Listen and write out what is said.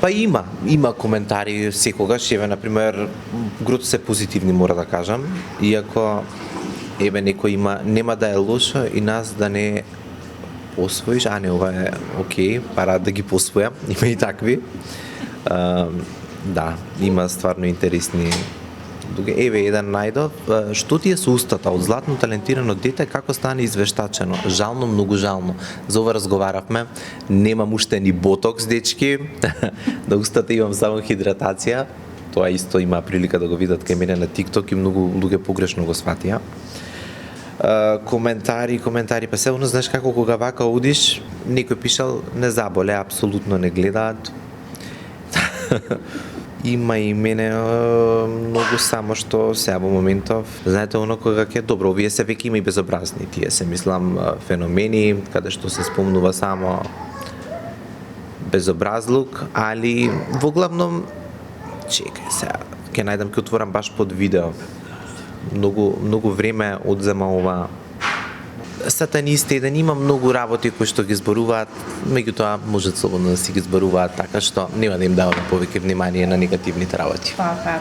Па има коментари секогаш, еве на пример, грото се позитивни мора да кажам, иако еве некој нема да е лошо и нас да не посвоиш, а не ова е окей, пара да ги посвојам, има и такви. Да, има стварно интересни. Еве еден најдов, што ти е со устата од златно талентирано дете, како стане извештачено? Жално, многу жално. За ова разговаравме, немам уште ни ботокс, дечки, на устата имам само хидратација, тоа исто има прилика да го видат кај мене на TikTok и многу луѓе погрешно го сватија. Коментари, па се оно знаеш како кога вака одиш, некој пишал не заболе, апсолутно не гледаат. Има и мене многу, само што сега во моментов, знаете оно кога ќе добро, овие се веќе има и безобразни, тие се мислам феномени каде што се спомнува само безобразлук, али во главном чекај сега, ќе најдам, ќе отворам баш под видео. Многу време одзема ова. Сатанисти, да има многу работи кои што ги зборуваат, меѓутоа можат слободно да си ги зборуваат, така што нема да им даваме повеќе внимание на негативните работи. Па.